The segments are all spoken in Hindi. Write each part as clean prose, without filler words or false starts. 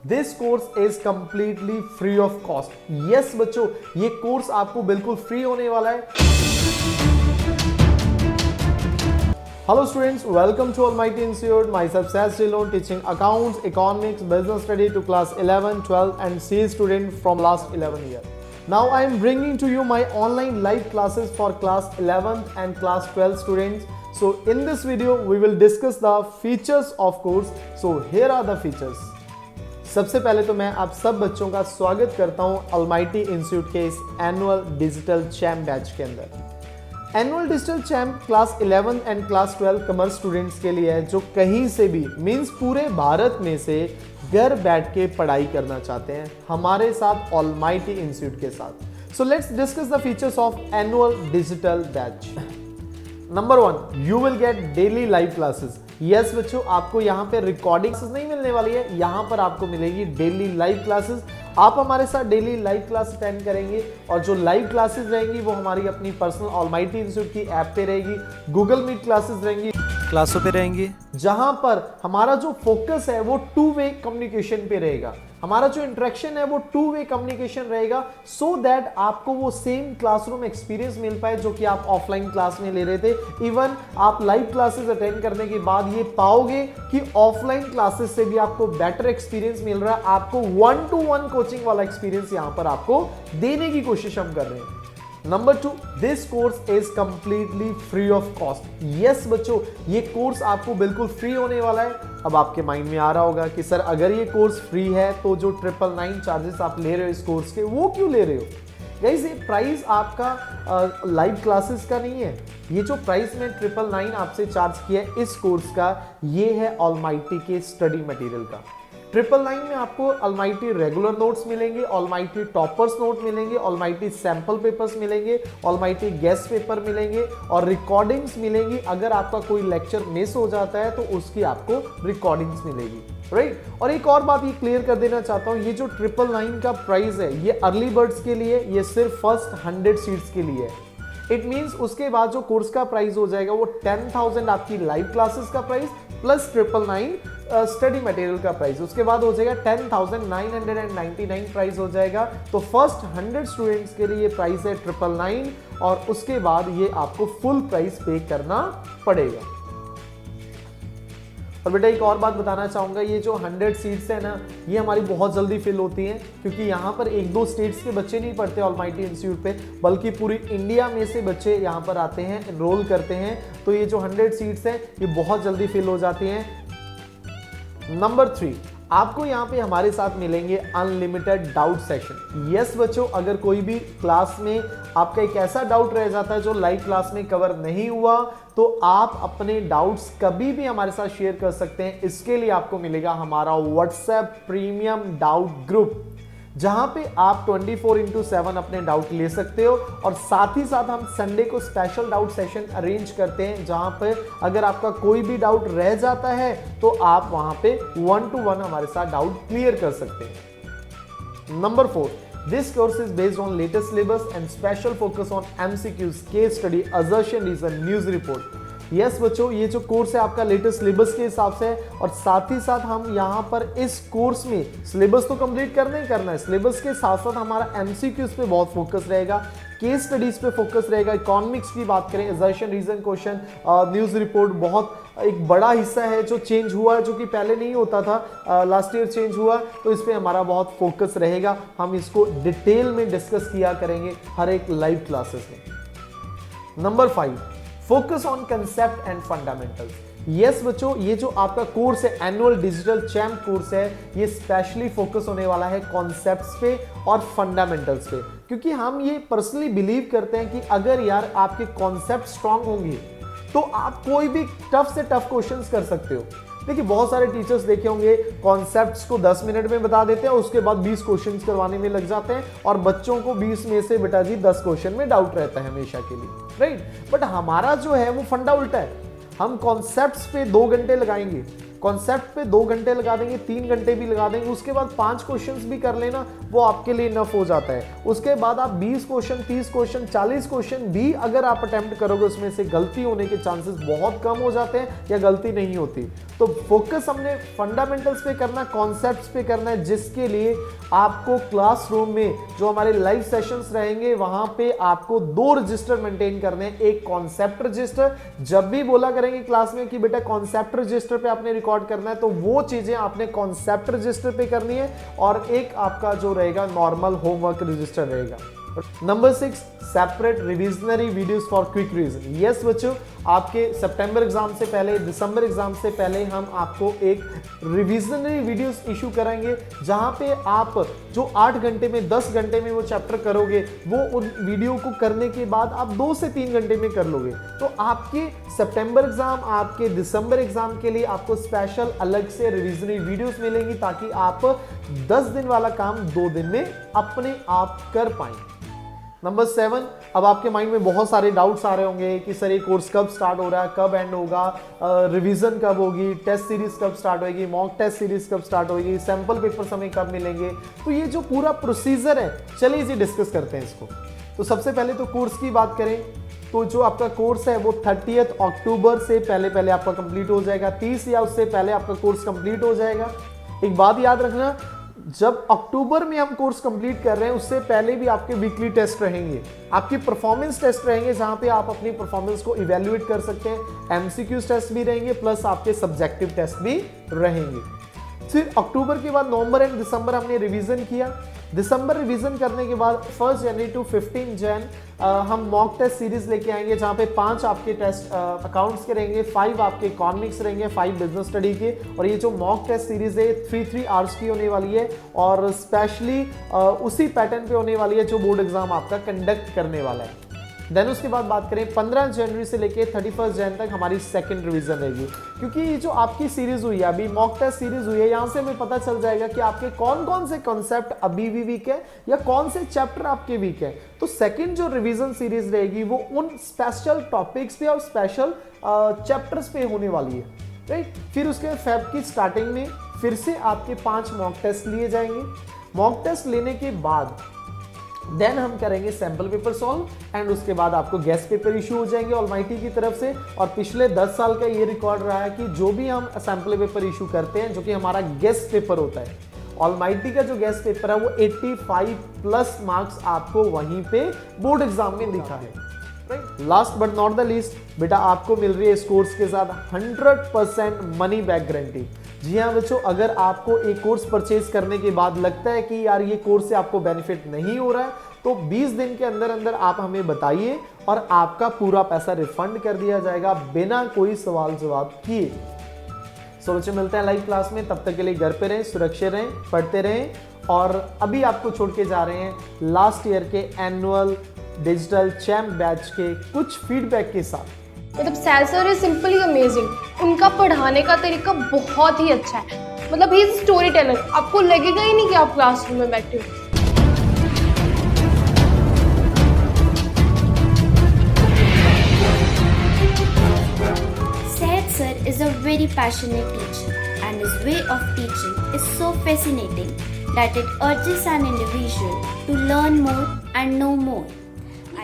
This course is completely free of cost. Yes बच्चों, ये कोर्स आपको बिल्कुल फ्री होने वाला है। Hello students, welcome to Almighty Institute. Myself Sahej Dhillon, teaching accounts, economics, business study to class 11, 12 and C student from last 11 years. Now I am bringing to you my online live classes for class 11th and class 12 students. So in this video we will discuss the features of course. So here are the features. सबसे पहले तो मैं आप सब बच्चों का स्वागत करता हूं ऑलमाइटी इंस्टीट्यूट के इस एनुअल डिजिटल चैम्प बैच के अंदर। Annual digital champ class 11 and class 12 commerce students के लिए है जो कहीं से भी मींस पूरे भारत में से घर बैठ के पढ़ाई करना चाहते हैं हमारे साथ ऑलमाइटी इंस्टीट्यूट के साथ। So let's discuss the features of annual digital batch. Number 1, you will get daily live classes. Yes बच्चों, आपको यहाँ पे रिकॉर्डिंग्स नहीं मिलने वाली है, यहाँ पर आपको मिलेगी डेली लाइव क्लासेस। आप हमारे साथ डेली लाइव क्लास अटेंड करेंगे और जो लाइव क्लासेस रहेंगी वो हमारी अपनी पर्सनल ऑलमाइटी इंस्टीट्यूट की ऐप पे रहेगी, गूगल मीट क्लासेस रहेंगी, क्लासों पे रहेंगी, जहां पर हमारा जो फोकस है वो टू वे कम्युनिकेशन पे रहेगा। हमारा जो इंटरेक्शन है वो टू वे कम्युनिकेशन रहेगा सो दैट आपको वो सेम क्लासरूम एक्सपीरियंस मिल पाए जो कि आप ऑफलाइन क्लास में ले रहे थे। इवन आप लाइव क्लासेस अटेंड करने के बाद ये पाओगे कि ऑफलाइन क्लासेस से भी आपको बेटर एक्सपीरियंस मिल रहा है। आपको 1-to-1 कोचिंग वाला एक्सपीरियंस यहां पर आपको देने की कोशिश हम कर रहे हैं। Number 2, this course is completely free of cost. Yes बच्चों, ये कोर्स आपको बिल्कुल फ्री होने वाला है। अब आपके माइंड में आ रहा होगा कि सर अगर ये कोर्स फ्री है तो जो 999 चार्जेस आप ले रहे हो इस कोर्स के वो क्यों ले रहे हो? गाइस, ये प्राइस आपका लाइव क्लासेस का नहीं है। ये जो प्राइस में 999 आपसे चार्ज किया है इस कोर्स का, ये है ऑलमाइटी के स्टडी मटेरियल का। 999 में आपको ऑलमाइटी रेगुलर नोट्स मिलेंगे, ऑलमाइटी टॉपर्स नोट मिलेंगे, ऑलमाइटी सैंपल पेपर्स मिलेंगे, ऑलमाइटी गेस्ट पेपर मिलेंगे और रिकॉर्डिंग्स मिलेंगी। अगर आपका कोई लेक्चर मिस हो जाता है तो उसकी आपको रिकॉर्डिंग्स मिलेगी, राइट। और एक और बात ये क्लियर कर देना चाहता हूँ, ये जो 999 का प्राइस है ये अर्ली बर्ड्स के लिए, ये सिर्फ फर्स्ट 100 सीट्स के लिए है। इट मींस उसके बाद जो कोर्स का प्राइस हो जाएगा वो 10,000 आपकी लाइव क्लासेस का प्राइस प्लस 999 स्टडी मटेरियल का प्राइस, उसके बाद हो जाएगा 10,999 प्राइस हो जाएगा। तो फर्स्ट 100 स्टूडेंट्स के लिए ये प्राइस है 999 और उसके बाद ये आपको फुल प्राइस पे करना पड़ेगा। और बेटा एक और बात बताना चाहूंगा, ये जो 100 सीट्स है ना ये हमारी बहुत जल्दी फिल होती हैं क्योंकि यहाँ पर 1-2 स्टेट्स के बच्चे नहीं पढ़ते ऑलमाइटी इंस्टीट्यूट पे, बल्कि पूरी इंडिया में से बच्चे यहाँ पर आते हैं, एनरोल करते हैं। तो ये जो 100 सीट्स हैं ये बहुत जल्दी फिल हो जाती हैं। नंबर 3, आपको यहाँ पे हमारे साथ मिलेंगे अनलिमिटेड डाउट सेशन। यस बच्चों, अगर कोई भी क्लास में आपका एक ऐसा डाउट रह जाता है जो लाइव क्लास में कवर नहीं हुआ तो आप अपने डाउट्स कभी भी हमारे साथ शेयर कर सकते हैं। इसके लिए आपको मिलेगा हमारा व्हाट्सएप प्रीमियम डाउट ग्रुप, जहां पे आप 24/7 अपने डाउट ले सकते हो। और साथ ही साथ हम संडे को स्पेशल डाउट सेशन अरेंज करते हैं जहां पे अगर आपका कोई भी डाउट रह जाता है तो आप वहां पे 1-to-1 हमारे साथ डाउट क्लियर कर सकते हैं। Number 4, this course is based on latest syllabus and special focus on MCQs, case study, assertion, reason, news report। Yes बच्चों, ये जो कोर्स है आपका लेटेस्ट सिलेबस के हिसाब से है और साथ ही साथ हम यहाँ पर इस कोर्स में सिलेबस तो कंप्लीट करना ही करना है, सिलेबस के साथ साथ हमारा MCQs पे बहुत फोकस रहेगा, केस स्टडीज पे फोकस रहेगा। इकोनॉमिक्स की बात करें, assertion, reason, question, news report बहुत एक बड़ा हिस्सा है जो चेंज हुआ है, जो कि पहले नहीं होता था, लास्ट ईयर चेंज हुआ, तो इस पे हमारा बहुत फोकस रहेगा। हम इसको डिटेल में डिस्कस किया करेंगे हर एक लाइव क्लासेस में। Number 5, focus on concept and fundamentals. Yes बच्चों, ये जो आपका कोर्स है एनुअल डिजिटल चैम्प कोर्स है, ये स्पेशली फोकस होने वाला है कॉन्सेप्ट्स पे और फंडामेंटल्स पे, क्योंकि हम ये पर्सनली बिलीव करते हैं कि अगर यार आपके कॉन्सेप्ट स्ट्रांग होंगे तो आप कोई भी टफ से टफ क्वेश्चंस कर सकते हो। देखिए बहुत सारे टीचर्स देखे होंगे कॉन्सेप्ट्स को 10 मिनट में बता देते हैं, उसके बाद 20 क्वेश्चंस करवाने में लग जाते हैं और बच्चों को 20 में से बेटा जी 10 क्वेश्चन में डाउट रहता है हमेशा के लिए, राइट। बट हमारा जो है वो फंडा उल्टा है, हम कॉन्सेप्ट्स पे 2 घंटे लगाएंगे, कॉन्सेप्ट पे 2 घंटे लगा देंगे, 3 घंटे भी लगा देंगे, उसके बाद 5 क्वेश्चंस भी कर लेना, वो आपके लिए इनफ हो जाता है। उसके बाद आप 20 क्वेश्चन, 30 क्वेश्चन, 40 क्वेश्चन भी अगर आप अटेम्प्ट करोगे, उसमें से गलती होने के चांसेस बहुत कम हो जाते हैं या गलती नहीं होती। तो फोकस हमने फंडामेंटल्स पे करना, कॉन्सेप्ट्स पे करना है, जिसके लिए आपको क्लासरूम में जो हमारे लाइव सेशंस रहेंगे वहां पे आपको 2 रजिस्टर मेंटेन करने हैं। एक कॉन्सेप्ट रजिस्टर, जब भी बोला करेंगे क्लास में कि बेटा कॉन्सेप्ट रजिस्टर पे आपने रिकॉर्ड करना है, तो वो चीजें आपने कॉन्सेप्ट रजिस्टर पे करनी है, और एक आपका जो रहेगा नॉर्मल होमवर्क रजिस्टर रहेगा। Number 6, separate revisionary videos for quick revision. Yes बच्चों, आपके सितंबर एग्जाम से पहले, दिसंबर एग्जाम से पहले हम आपको एक रिविजनरी वीडियोस इशू करेंगे, जहां पे आप जो 8 घंटे में, 10 घंटे में वो चैप्टर करोगे, वो उन वीडियो को करने के बाद आप 2 से 3 घंटे में कर लोगे। तो आपके सितंबर एग्जाम, आपके दिसंबर एग्जाम के लिए आपको स्पेशल अलग से रिविजनरी वीडियोस मिलेंगी, ताकि आप 10 दिन वाला काम 2 दिन में अपने आप कर पाएं। नंबर 7, अब आपके माइंड में बहुत सारे डाउट्स आ रहे होंगे कि सर ये कोर्स कब स्टार्ट हो रहा है, कब एंड होगा, रिवीजन कब होगी, टेस्ट सीरीज कब स्टार्ट होगी, मॉक टेस्ट सीरीज कब स्टार्ट होगी, सैंपल पेपर्स हमें कब मिलेंगे। तो ये जो पूरा प्रोसीजर है, चलिए इसे डिस्कस करते हैं इसको। तो सबसे पहले तो कोर्स की बात करें तो जो आपका कोर्स है वो 30 अक्टूबर से पहले आपका कंप्लीट हो जाएगा, 30 या उससे पहले आपका कोर्स कंप्लीट हो जाएगा। एक बात याद रखना, जब अक्टूबर में हम कोर्स कंप्लीट कर रहे हैं, उससे पहले भी आपके वीकली टेस्ट रहेंगे, आपके परफॉर्मेंस टेस्ट रहेंगे, जहां पे आप अपनी परफॉर्मेंस को इवैल्यूएट कर सकते हैं। एमसीक्यूज टेस्ट भी रहेंगे, प्लस आपके सब्जेक्टिव टेस्ट भी रहेंगे। फिर अक्टूबर के बाद नवंबर एंड दिसंबर हमने रिवीजन किया। दिसंबर रिवीजन करने के बाद 1 जनवरी टू 15 जन हम मॉक टेस्ट सीरीज लेके आएंगे, जहां पे 5 आपके टेस्ट अकाउंट्स के रहेंगे, 5 आपके इकोनॉमिक्स रहेंगे, 5 बिजनेस स्टडी के। और ये जो मॉक टेस्ट सीरीज है 3 आवर्स की होने वाली है, और स्पेशली उसी पैटर्न पे होने वाली है जो बोर्ड एग्जाम आपका कंडक्ट करने वाला है। देन उसके बाद बात करें 15 जनवरी से लेके 31 जन तक हमारी सेकंड रिवीजन रहेगी, क्योंकि ये जो आपकी सीरीज हुई है, अभी मॉक टेस्ट सीरीज हुई है, यहाँ से हमें पता चल जाएगा कि आपके कौन कौन से कॉन्सेप्ट अभी भी वीक है या कौन से चैप्टर आपके वीक है। तो सेकंड जो रिवीजन सीरीज रहेगी वो उन स्पेशल टॉपिक्स पे और स्पेशल चैप्टर्स पे होने वाली है, राइट। फिर उसके फेब की स्टार्टिंग में फिर से आपके 5 मॉक टेस्ट लिए जाएंगे। मॉक टेस्ट लेने के बाद देन हम करेंगे सैंपल पेपर सॉल्व, एंड उसके बाद आपको गेस्ट पेपर इशू हो जाएंगे ऑलमाइटी की तरफ से। और पिछले 10 साल का ये रिकॉर्ड रहा है कि जो भी हम सैंपल पेपर इशू करते हैं, जो कि हमारा गेस्ट पेपर होता है, ऑलमाइटी का जो गेस्ट पेपर है वो 85 प्लस मार्क्स आपको वहीं पे बोर्ड एग्जाम में दिखा है। Last but not the least, बेटा आपको मिल रही है इस कोर्स के साथ 100% मनी बैक गारंटी। जी हाँ बच्चों, अगर आपको एक कोर्स परचेज करने के बाद लगता है कि यार ये कोर्स से आपको बेनिफिट नहीं हो रहा है, तो 20 दिन के अंदर अंदर आप हमें बताइए और आपका पूरा पैसा रिफंड कर दिया जाएगा बिना कोई सवाल जवाब किए। सो बच्चों, मिलते हैं लाइव क्लास में, तब तक के लिए घर पे रहें, सुरक्षित रहें, पढ़ते रहें। और अभी आपको छोड़ के जा रहे हैं लास्ट ईयर के एनुअल डिजिटल चैम्प बैच के कुछ फीडबैक के साथ। मतलब सैल सर इज सिंपली अमेजिंग। उनका पढ़ाने का तरीका बहुत ही अच्छा है। मतलब ही इज स्टोरी टेलर, आपको लगेगा ही नहीं कि आप क्लासरूम में बैठे हो। Syed sir is a very passionate teacher, and his way of teaching is so fascinating that it urges an individual to learn more and know more.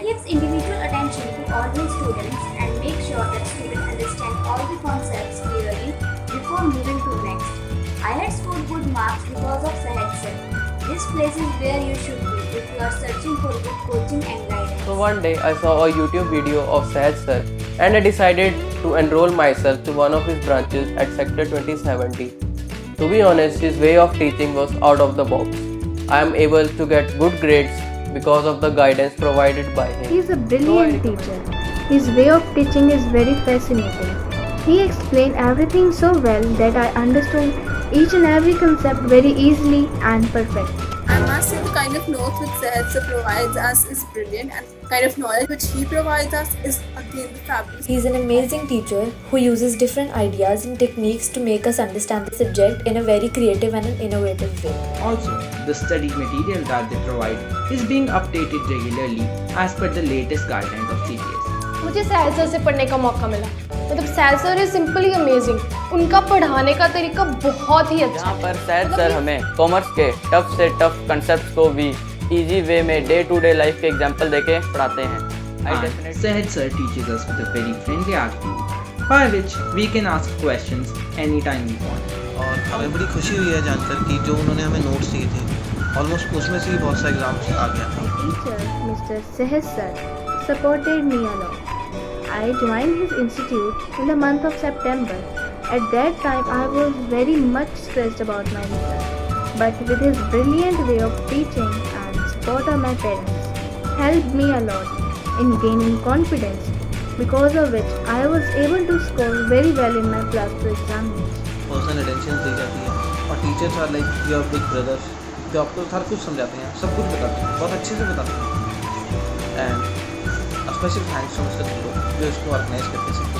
He gives individual attention to all his students and makes sure that students understand all the concepts clearly before moving to next. I had scored good marks because of Syed sir. This place is where you should be if you are searching for good coaching and guidance. So one day I saw a YouTube video of Syed sir and I decided to enroll myself to one of his branches at Sector 2070. To be honest, his way of teaching was out of the box. I am able to get good grades because of the guidance provided by him. He is a brilliant teacher. His way of teaching is very fascinating. He explained everything so well that I understood each and every concept very easily and perfect. I must say the kind of notes which Syed sir provides us is brilliant, and the kind of knowledge which he provides us is again the fabulous. He's an amazing teacher who uses different ideas and techniques to make us understand the subject in a very creative and an innovative way. Also, the study material that they provide is being updated regularly as per the latest guidelines of CBSE. मुझे सैल सर से पढ़ने का मौका मिला। मतलब सैद सर इज सिंपली अमेजिंग। उनका पढ़ाने का तरीका बहुत ही अच्छा जहाँ है। पर सैद सर हमें कॉमर्स के टफ से टफ कंसेप्ट को भी इजी वे में डे टू डे लाइफ के एग्जांपल देके पढ़ाते हैं। Sahaj sir teaches us with a very friendly attitude, by which we can ask questions anytime we want. और हमें बड़ी खुशी हुई है जानकर कि जो उन्होंने हमें नोट्स दिए थे ऑलमोस्ट उसमें से ही बहुत सा एग्जाम्स आ गया था। Teacher, Mr. Sahaj sir, supported me a lot. I joined his institute in the month of September. At that time, I was very much stressed about my result. But with his brilliant way of teaching and support of my parents, helped me a lot in gaining confidence, because of which I was able to score very well in my plus 2 examination. Personal attention दी जाती है और teachers are like your big brothers जो आपको हर कुछ समझाते हैं, सब कुछ बताते हैं, बहुत अच्छे से बताते हैं। And special thanks to mister जो इसको ऑर्गेनाइज करते हैं।